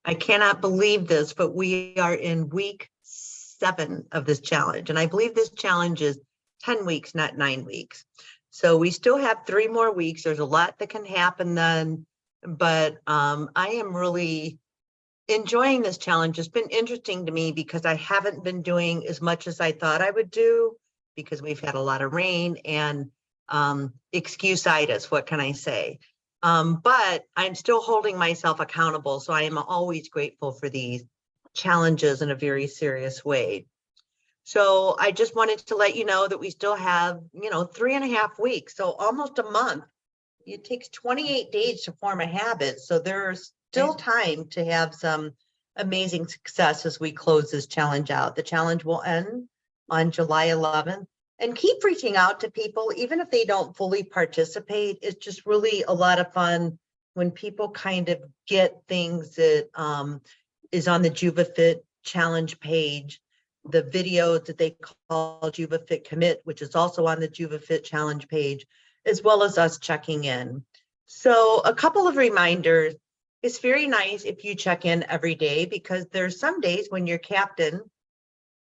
I cannot believe this, but we are in week 7 of this challenge. And I believe this challenge is 10 weeks, not 9 weeks. So we still have 3 more weeks. There's a lot that can happen then, but I am really enjoying this challenge. It's been interesting to me because I haven't been doing as much as I thought I would do because we've had a lot of rain and excuse-itis, what can I say? But I'm still holding myself accountable. So I am always grateful for these challenges in a very serious way. So I just wanted to let you know that we still have, 3.5 weeks. So almost a month. It takes 28 days to form a habit. So there's still time to have some amazing success as we close this challenge out. The challenge will end on July 11th. And keep reaching out to people, even if they don't fully participate. It's just really a lot of fun when people kind of get things that is on the JuvaFit challenge page, the videos that they call JuvaFit Commit, which is also on the JuvaFit challenge page, as well as us checking in. So a couple of reminders. It's very nice if you check in every day because there's some days when your captain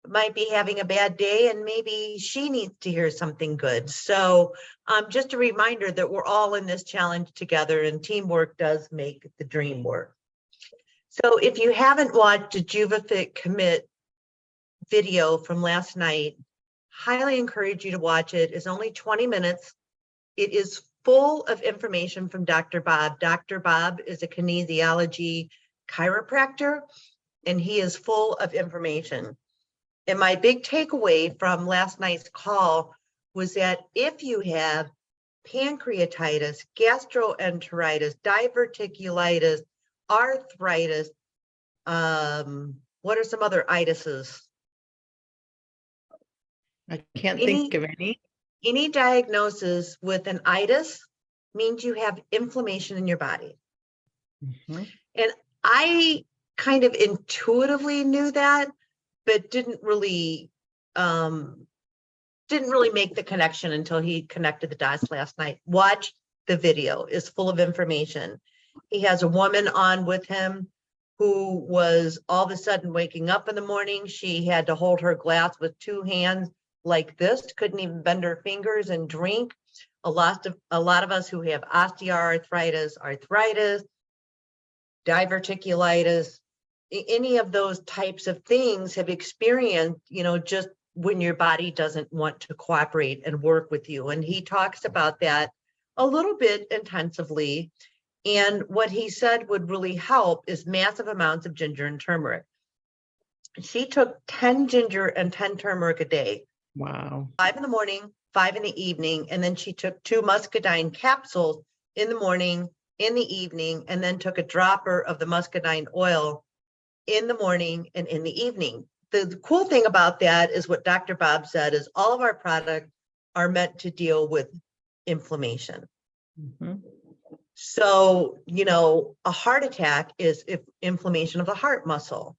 might be having a bad day and maybe she needs to hear something good. So just a reminder that we're all in this challenge together and teamwork does make the dream work. So if you haven't watched a JuvaFit Commit video from last night, highly encourage you to watch it. It's only 20 minutes. It is full of information from Dr. Bob. Dr. Bob is a kinesiology chiropractor, and he is full of information. And my big takeaway from last night's call was that if you have pancreatitis, gastroenteritis, diverticulitis, arthritis, what are some other itises? I can't think of any. Any diagnosis with an itis means you have inflammation in your body. Mm-hmm. And I kind of intuitively knew that, but didn't really make the connection until he connected the dots last night. Watch the video, it's full of information. He has a woman on with him who was all of a sudden waking up in the morning. She had to hold her glass with 2 hands like this, couldn't even bend her fingers and drink. A lot of us who have osteoarthritis, arthritis, diverticulitis, any of those types of things have experienced, just when your body doesn't want to cooperate and work with you. And he talks about that a little bit intensively. And what he said would really help is massive amounts of ginger and turmeric. She took 10 ginger and 10 turmeric a day. Wow. 5 in the morning, 5 in the evening. And then she took 2 muscadine capsules in the morning, in the evening, and then took a dropper of the muscadine oil in the morning and in the evening. The cool thing about that is what Dr. Bob said is all of our products are meant to deal with inflammation. Mm-hmm. So, a heart attack is inflammation of the heart muscle.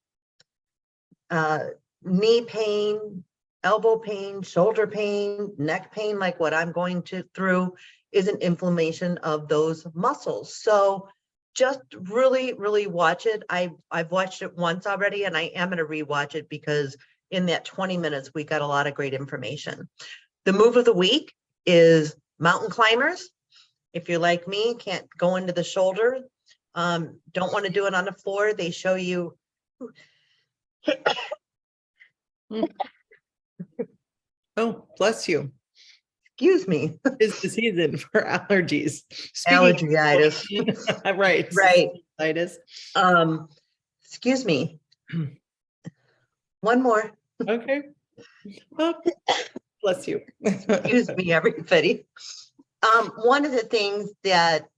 Knee pain, elbow pain, shoulder pain, neck pain, like what I'm going through, is an inflammation of those muscles. So just really, really watch it. I've watched it once already, and I am going to rewatch it because in that 20 minutes, we got a lot of great information. The move of the week is mountain climbers. If you're like me, can't go into the shoulder, don't want to do it on the floor, they show you. Oh, bless you. Excuse me. It's the season for allergies. Allergiitis. Right. Right. Excuse me. One more. Okay. Oh, bless you. Excuse me, everybody. One of the things that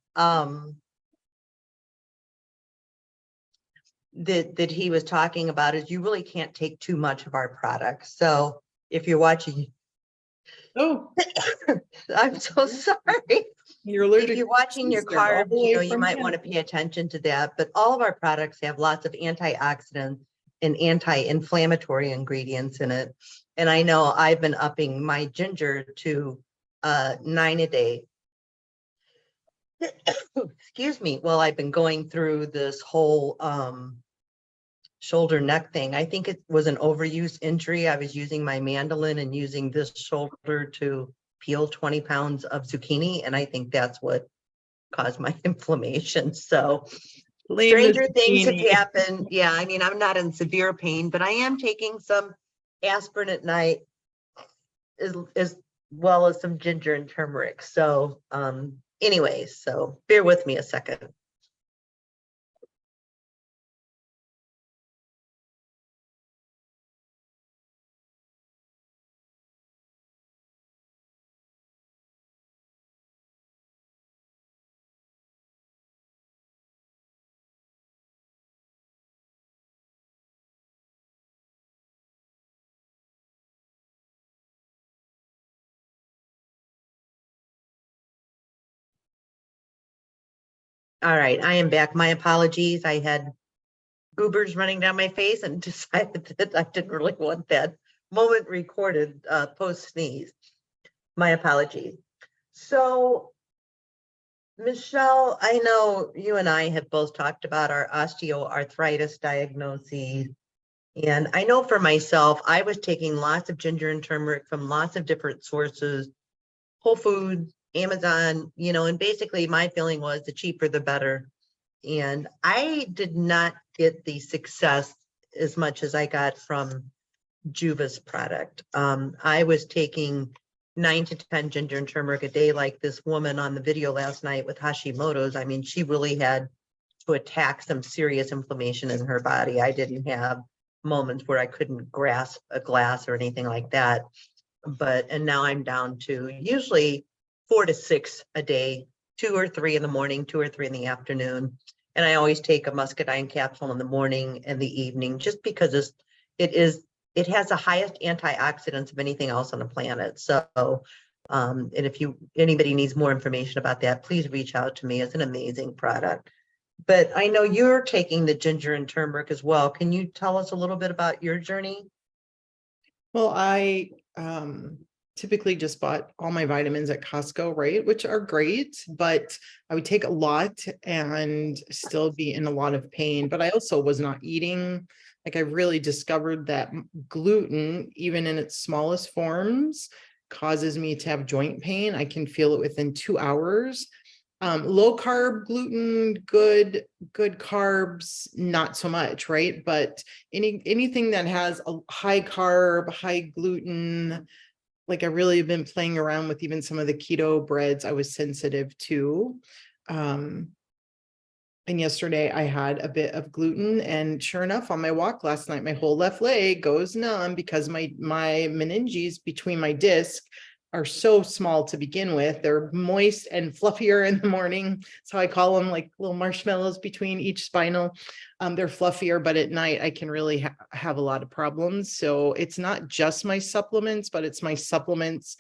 that he was talking about is you really can't take too much of our products. So if you're watching, oh, I'm so sorry. You're allergic. If you're watching your carb, you might want to pay attention to that. But all of our products have lots of antioxidants and anti-inflammatory ingredients in it. And I know I've been upping my ginger to 9 a day. Excuse me. Well, I've been going through this whole shoulder neck thing. I think it was an overuse injury. I was using my mandolin and using this shoulder to peel 20 pounds of zucchini. And I think that's what caused my inflammation. So Blame the stranger things have zucchini. happened. Yeah, I mean, I'm not in severe pain, but I am taking some aspirin at night as well as some ginger and turmeric. So anyways, so bear with me a second. All right, I am back. My apologies. I had goobers running down my face and decided that I didn't really want that moment recorded post sneeze. My apologies. So, Michelle, I know you and I have both talked about our osteoarthritis diagnoses. And I know for myself, I was taking lots of ginger and turmeric from lots of different sources, Whole Foods, Amazon, and basically my feeling was the cheaper, the better. And I did not get the success as much as I got from Juva's product. I was taking 9 to 10 ginger and turmeric a day, like this woman on the video last night with Hashimoto's. I mean, she really had to attack some serious inflammation in her body. I didn't have moments where I couldn't grasp a glass or anything like that. And now I'm down to usually 4 to 6 a day, 2 or 3 in the morning, 2 or 3 in the afternoon. And I always take a muscadine capsule in the morning and the evening, just because it has the highest antioxidants of anything else on the planet. So, and if anybody needs more information about that, please reach out to me. It's an amazing product. But I know you're taking the ginger and turmeric as well. Can you tell us a little bit about your journey? Well, I typically just bought all my vitamins at Costco, right? Which are great, but I would take a lot and still be in a lot of pain. But I also was not eating. Like, I really discovered that gluten, even in its smallest forms, causes me to have joint pain. I can feel it within 2 hours. Low carb gluten, good carbs, not so much, right? But anything that has a high carb, high gluten, like I really have been playing around with even some of the keto breads I was sensitive to. And yesterday I had a bit of gluten, and sure enough, on my walk last night, my whole left leg goes numb because my meninges between my disc are so small to begin with. They're moist and fluffier in the morning. So I call them like little marshmallows between each spinal. They're fluffier, but at night I can really have a lot of problems. So it's not just my supplements, but it's my supplements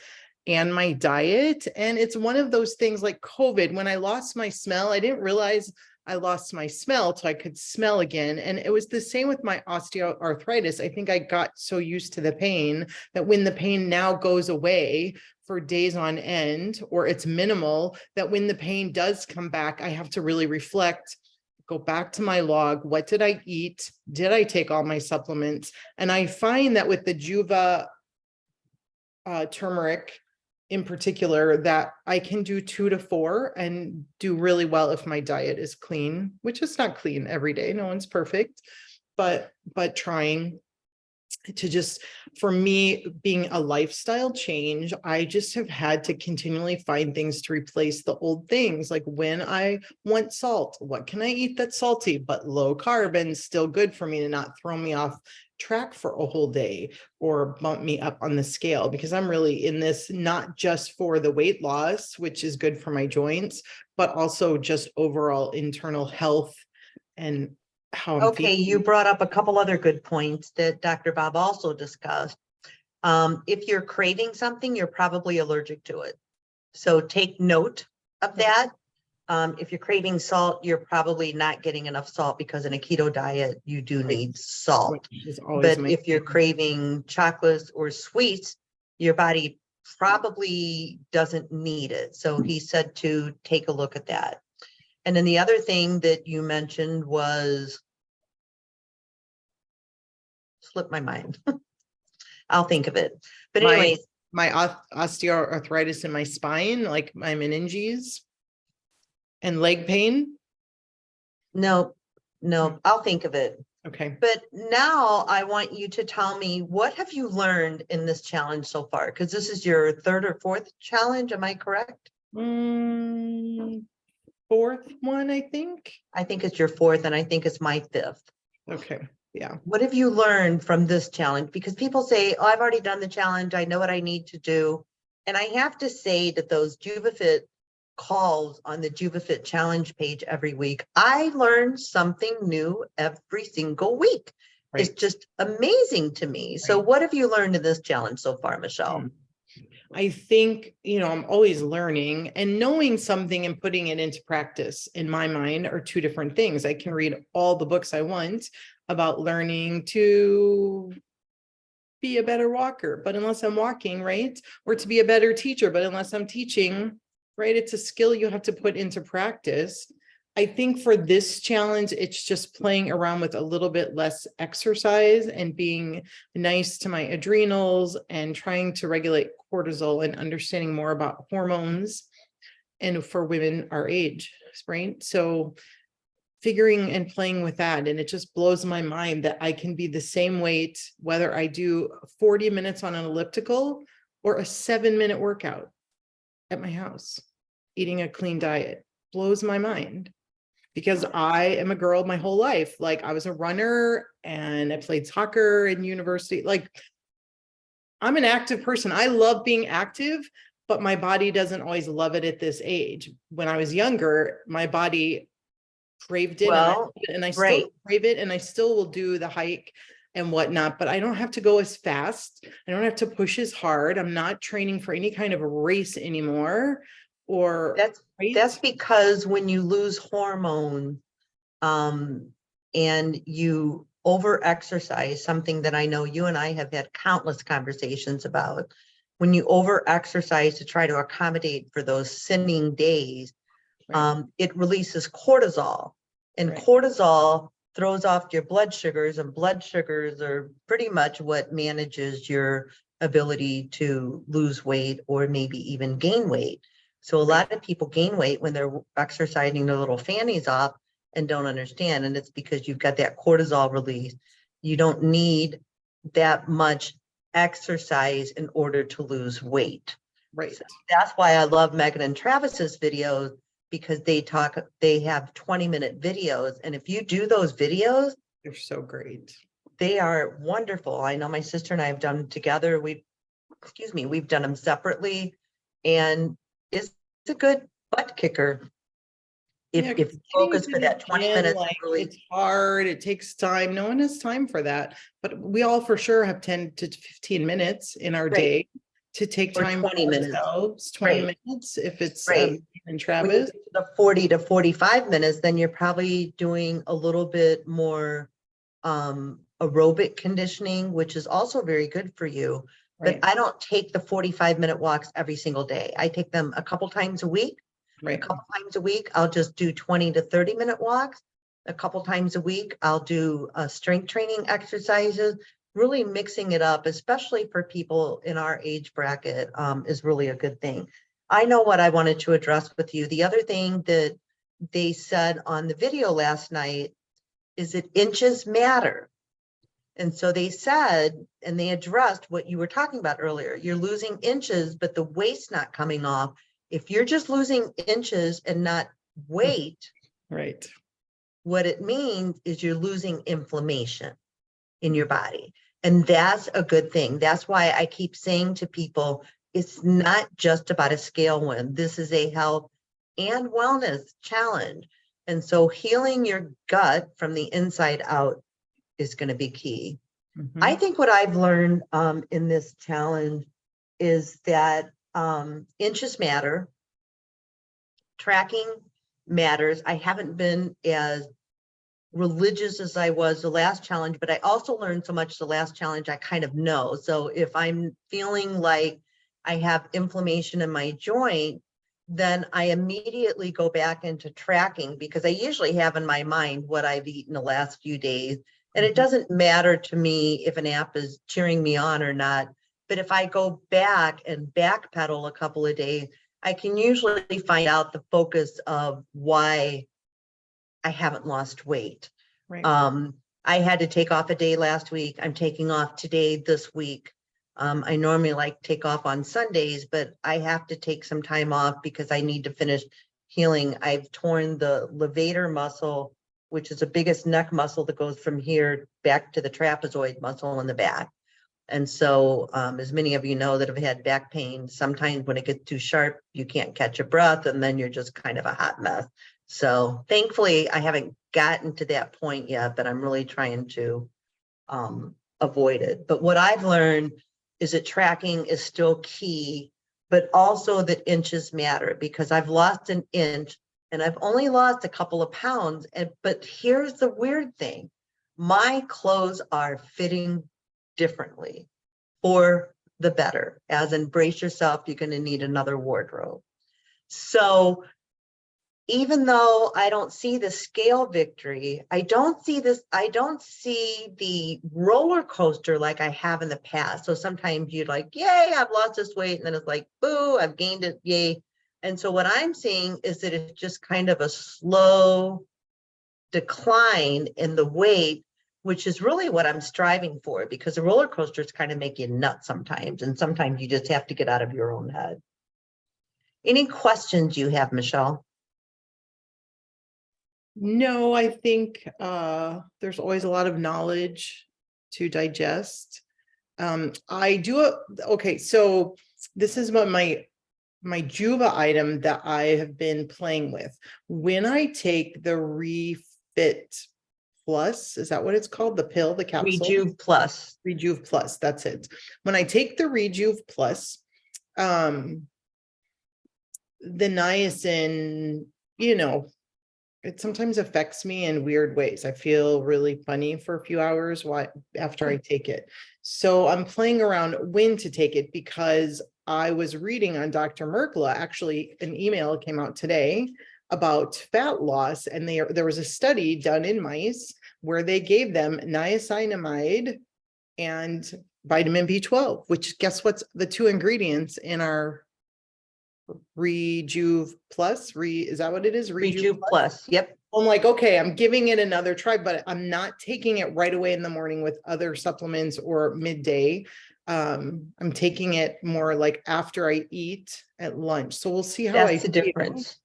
and my diet. And it's one of those things like COVID, when I lost my smell, I didn't realize I lost my smell till I could smell again. And it was the same with my osteoarthritis. I think I got so used to the pain that when the pain now goes away for days on end, or it's minimal, that when the pain does come back, I have to really reflect, go back to my log. What did I eat? Did I take all my supplements? And I find that with the Juva turmeric in particular, that I can do 2 to 4 and do really well if my diet is clean, which is not clean every day. No one's perfect, but trying to just, for me, being a lifestyle change, I just have had to continually find things to replace the old things. Like when I want salt, what can I eat that's salty but low carb and still good for me to not throw me off track for a whole day or bump me up on the scale? Because I'm really in this not just for the weight loss, which is good for my joints, but also just overall internal health and how I'm Okay, feeling. you brought up a couple other good points that Dr. Bob also discussed. If you're craving something, you're probably allergic to it. So take note of that. If you're craving salt, you're probably not getting enough salt, because in a keto diet, you do need salt. Is always But my if you're thing. craving chocolates or sweets, your body probably doesn't need it. So he said to take a look at that. And then the other thing that you mentioned was slipped my mind. I'll think of it. But My- anyways, My osteoarthritis in my spine, like my meninges and leg pain. no, I'll think of it. Okay. But now I want you to tell me, what have you learned in this challenge so far? Because this is your third or fourth challenge, am I correct? Fourth one, I think. I think it's your fourth, and I think it's my fifth. Okay, yeah. What have you learned from this challenge? Because people say, oh, I've already done the challenge. I know what I need to do. And I have to say that those JuvaFit calls on the JuvaFit challenge page every week, I learn something new every single week. It's Right. just amazing to me. So Right. what have you learned in this challenge so far, Michelle? I think, I'm always learning, and knowing something and putting it into practice in my mind are two different things. I can read all the books I want about learning to be a better walker, but unless I'm walking, right? Or to be a better teacher, but unless I'm teaching, right? It's a skill you have to put into practice. I think for this challenge, it's just playing around with a little bit less exercise and being nice to my adrenals and trying to regulate cortisol and understanding more about hormones. And for women our age, right? So figuring and playing with that. And it just blows my mind that I can be the same weight, whether I do 40 minutes on an elliptical or a 7-minute workout at my house, eating a clean diet. Blows my mind. Because I am a girl my whole life. Like, I was a runner and I played soccer in university. Like, I'm an active person. I love being active, but my body doesn't always love it at this age. When I was younger, my body craved it, Well, and I right. still crave it, and I still will do the hike and whatnot, but I don't have to go as fast. I don't have to push as hard. I'm not training for any kind of a race anymore. Or That's because when you lose hormone, and you over exercise, something that I know you and I have had countless conversations about, when you over exercise to try to accommodate for those sinning days, it releases cortisol, and cortisol throws off your blood sugars, and blood sugars are pretty much what manages your ability to lose weight or maybe even gain weight. So a lot of people gain weight when they're exercising their little fannies off and don't understand. And it's because you've got that cortisol release. You don't need that much exercise in order to lose weight. Right. So that's why I love Megan and Travis's videos, because they have 20-minute videos. And if you do those videos, they're so great. They are wonderful. I know my sister and I have done them together. We've done them separately, and it's a good butt kicker. If you focus for that 20 minutes, it's hard, it takes time. No one has time for that, but we all for sure have 10 to 15 minutes in our day to take time 20 minutes. 20 minutes if it's and Travis. When you get to the 40 to 45 minutes, then you're probably doing a little bit more aerobic conditioning, which is also very good for you. But I don't take the 45-minute walks every single day. I take them a couple times a week. A couple times a week, I'll just do 20 to 30-minute walks. A couple times a week, I'll do strength training exercises. Really mixing it up, especially for people in our age bracket, is really a good thing. I know what I wanted to address with you. The other thing that they said on the video last night is that inches matter. And so they said, and they addressed what you were talking about earlier. You're losing inches, but the weight's not coming off. If you're just losing inches and not weight, what it means is you're losing inflammation in your body. And that's a good thing. That's why I keep saying to people, it's not just about a scale win. This is a health and wellness challenge. And so healing your gut from the inside out is going to be key. I think what I've learned in this challenge is that inches matter, tracking matters. I haven't been as religious as I was the last challenge, but I also learned so much the last challenge I kind of know. So if I'm feeling like I have inflammation in my joint, then I immediately go back into tracking, because I usually have in my mind what I've eaten the last few days. And it doesn't matter to me if an app is cheering me on or not. But if I go back and backpedal a couple of days, I can usually find out the focus of why I haven't lost weight. Right. I had to take off a day last week. I'm taking off today, this week. I normally like take off on Sundays, but I have to take some time off because I need to finish healing. I've torn the levator muscle, which is the biggest neck muscle that goes from here back to the trapezoid muscle in the back. And so, as many of you know that have had back pain, sometimes when it gets too sharp, you can't catch a breath and then you're just kind of a hot mess. So thankfully, I haven't gotten to that point yet, but I'm really trying to avoid it. But what I've learned is that tracking is still key, but also that inches matter, because I've lost an inch and I've only lost a couple of pounds. But here's the weird thing. My clothes are fitting differently for the better, as in brace yourself, you're going to need another wardrobe. So even though I don't see the scale victory, I don't see the roller coaster like I have in the past. So sometimes you're like, yay, I've lost this weight. And then it's like, boo, I've gained it, yay. And so what I'm seeing is that it's just kind of a slow decline in the weight, which is really what I'm striving for, because the roller coasters kind of make you nuts sometimes. And sometimes you just have to get out of your own head. Any questions you have, Michelle? No, I think there's always a lot of knowledge to digest. Okay, so this is what my Juva item that I have been playing with. When I take the Refit Plus, is that what it's called? The pill, the capsule? Rejuve Plus. Rejuve Plus, that's it. When I take the Rejuve Plus, the niacin, it sometimes affects me in weird ways. I feel really funny for a few hours after I take it. So I'm playing around when to take it, because I was reading on Dr. Merkla, actually an email came out today about fat loss. And there was a study done in mice where they gave them niacinamide and vitamin B12, which guess what's the two ingredients in our Rejuve Plus? Is that what it is? Rejuve Plus. Yep. I'm like, okay, I'm giving it another try, but I'm not taking it right away in the morning with other supplements or midday. I'm taking it more like after I eat at lunch. So we'll see how That's the feel. difference.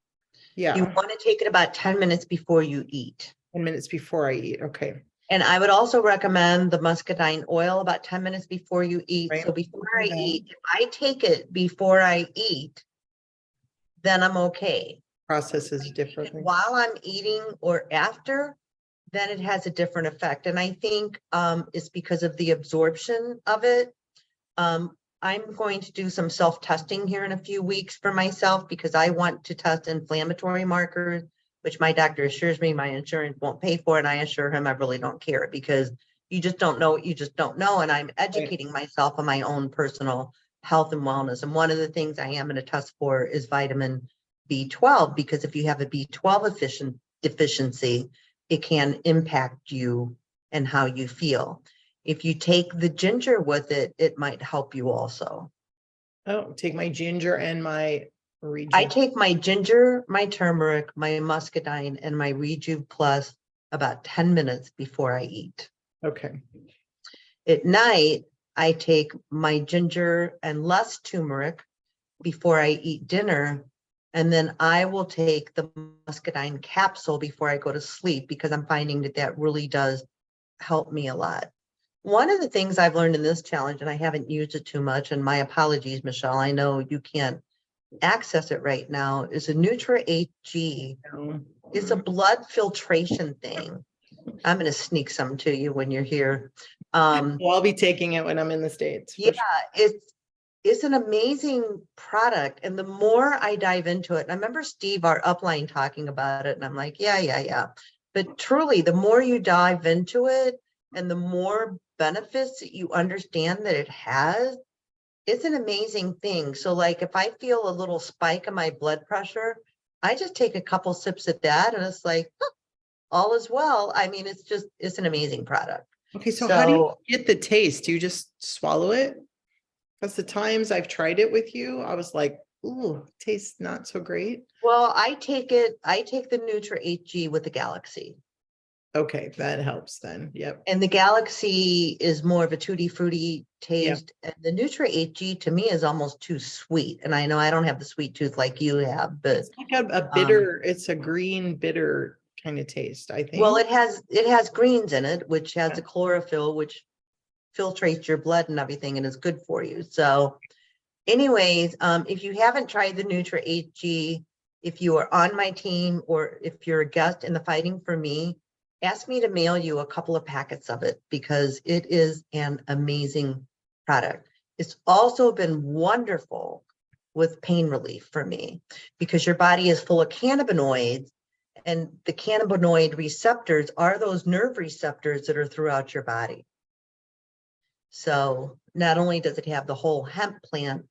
Yeah. You want to take it about 10 minutes before you eat. 10 minutes before I eat. Okay. And I would also recommend the muscadine oil about 10 minutes before you eat. Right. So before I eat, if I take it before I eat, then I'm okay. Processes differently. While I'm eating or after, then it has a different effect. And I think it's because of the absorption of it. I'm going to do some self-testing here in a few weeks for myself, because I want to test inflammatory markers, which my doctor assures me my insurance won't pay for. And I assure him I really don't care, because you just don't know what you just don't know. And I'm educating myself on my own personal health and wellness. And one of the things I am going to test for is vitamin B12, because if you have a B12 deficiency, it can impact you and how you feel. If you take the ginger with it, it might help you also. Oh, take my ginger and my Rejuve. I take my ginger, my turmeric, my muscadine, and my Rejuve Plus about 10 minutes before I eat. Okay. At night, I take my ginger and less turmeric before I eat dinner. And then I will take the muscadine capsule before I go to sleep, because I'm finding that really does help me a lot. One of the things I've learned in this challenge, and I haven't used it too much, and my apologies, Michelle, I know you can't access it right now, is a Nutra HG. It's a blood filtration thing. I'm going to sneak some to you when you're here. Well, I'll be taking it when I'm in the States. Yeah, it's an amazing product. And the more I dive into it, and I remember Steve, our upline, talking about it, and I'm like, yeah. But truly, the more you dive into it and the more benefits that you understand that it has, it's an amazing thing. So like if I feel a little spike in my blood pressure, I just take a couple sips of that and it's like, all is well. I mean, it's an amazing product. Okay, so how do you So, get the taste? Do you just swallow it? Because the times I've tried it with you, I was like, ooh, tastes not so great. well, I take the Nutra HG with the Galaxy. Okay, that helps then. Yep. And the Galaxy is more of a tutti fruity Yeah. taste. And the Nutra HG to me is almost too sweet. And I know I don't have the sweet tooth like you have, but It's like a bitter, it's a green bitter kind of taste, I well, think. it has greens in it, which has Yeah. the chlorophyll, which filtrates your blood and everything and is good for you. So anyways, if you haven't tried the Nutra HG, if you are on my team or if you're a guest in the Fighting for Me, ask me to mail you a couple of packets of it because it is an amazing product. It's also been wonderful with pain relief for me because your body is full of cannabinoids, and the cannabinoid receptors are those nerve receptors that are throughout your body. So not only does it have the whole hemp plant,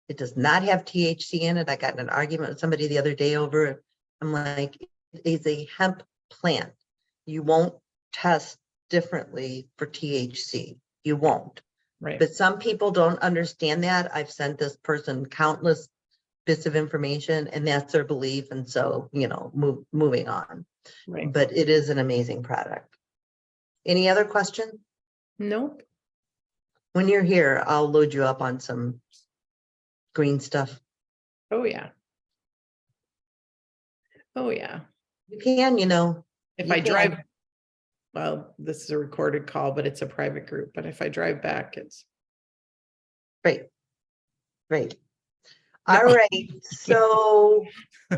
it does not have THC in it. I got in an argument with somebody the other day over it. I'm like, it's a hemp plant. You won't test differently for THC. You won't. Right. But some people don't understand that. I've sent this person countless bits of information and that's their belief. And so, moving on. Right. But it is an amazing product. Any other questions? Nope. When you're here, I'll load you up on some green stuff. Oh, yeah. Oh, yeah. You can, If you I can. drive, well, this is a recorded call, but it's a private group. But if I drive back, it's Great. Great. No. All right. So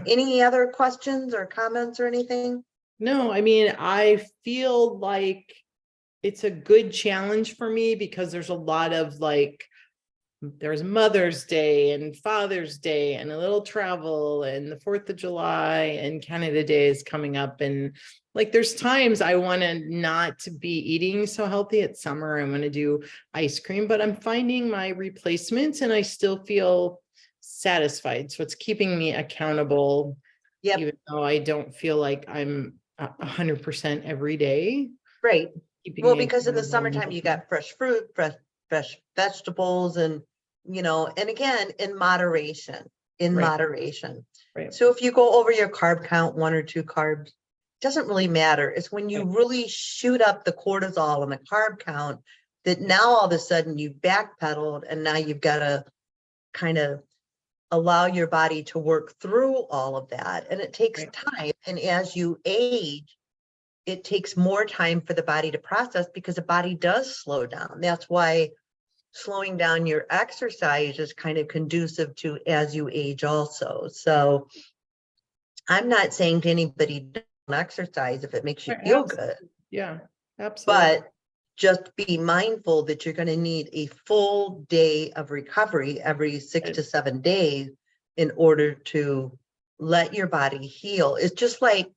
any other questions or comments or anything? No, I mean, I feel like it's a good challenge for me because there's a lot of like, there's Mother's Day and Father's Day and a little travel and the 4th of July and Canada Day is coming up. And like, there's times I want to not to be eating so healthy. It's summer. I'm going to do ice cream, but I'm finding my replacements and I still feel satisfied. So it's keeping me accountable. Yep. Even though I don't feel like I'm 100% every day. Great. Keeping Well, me because in the accountable. summertime, you got fresh fruit, fresh vegetables, and, and again, in moderation, Right. Right. So if you go over your carb count, 1 or 2 carbs, doesn't really matter. It's when you Right. really shoot up the cortisol and the carb count that now all of a sudden you've backpedaled and now you've got to kind of allow your body to work through all of that. And it takes Right. time. And as you age, it takes more time for the body to process because the body does slow down. That's why slowing down your exercise is kind of conducive to as you age also. So I'm not saying to anybody don't exercise if it makes you Right, feel absolutely. good, Yeah, absolutely. but just be mindful that you're going to need a full day of recovery every 6 to 7 days in order to let your body heal. It's just like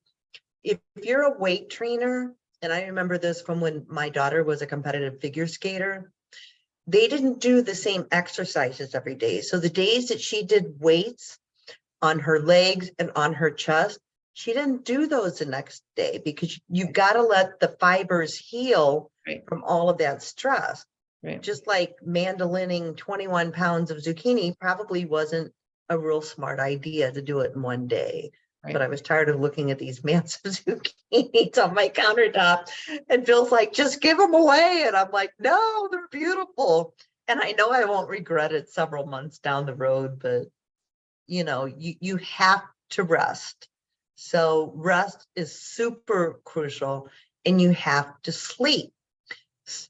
if you're a weight trainer, and I remember this from when my daughter was a competitive figure skater, they didn't do the same exercises every day. So the days that she did weights on her legs and on her chest, she didn't do those the next day because you've got to let the fibers heal Right. from all of that stress. Right. Just like mandolining 21 pounds of zucchini probably wasn't a real smart idea to do it in one day. Right. But I was tired of looking at these massive zucchinis on my countertop, and Bill's like, just give them away. And I'm like, no, they're beautiful. And I know I won't regret it several months down the road, but you have to rest. So rest is super crucial, and you have to sleep.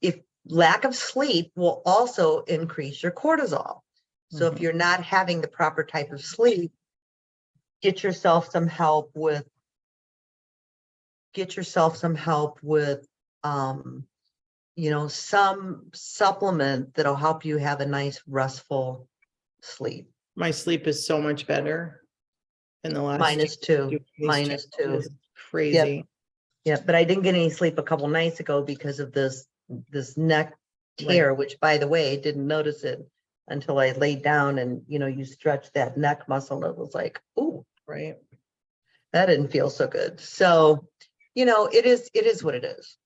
If lack of sleep will also increase your cortisol. So if you're not having the proper type of sleep, get yourself some help with some supplement that'll help you have a nice restful sleep. My sleep is so much better in the last Minus 2. these Minus 2. challenges. Crazy. Yeah, but I didn't get any sleep a couple nights ago because of this neck tear, which, by the way, didn't notice it until I laid down and, you stretch that neck muscle. And it was like, ooh, Right. that didn't feel so good. So you know, it is what it is.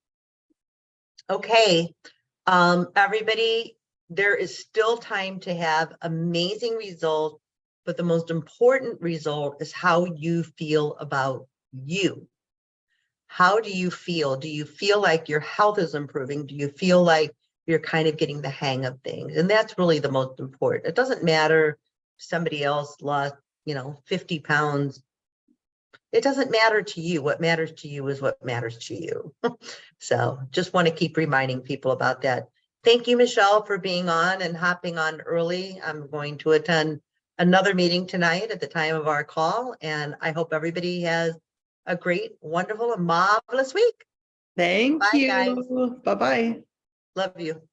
Okay, everybody, there is still time to have amazing results, but the most important result is how you feel about you. How do you feel? Do you feel like your health is improving? Do you feel like you're kind of getting the hang of things? And that's really the most important. It doesn't matter if somebody else lost, 50 pounds. It doesn't matter to you. What matters to you is what matters to you. So just want to keep reminding people about that. Thank you, Michelle, for being on and hopping on early. I'm going to attend another meeting tonight at the time of our call, and I hope everybody has a great, wonderful, and marvelous week. Thank Bye, guys. you. Bye-bye. Love you.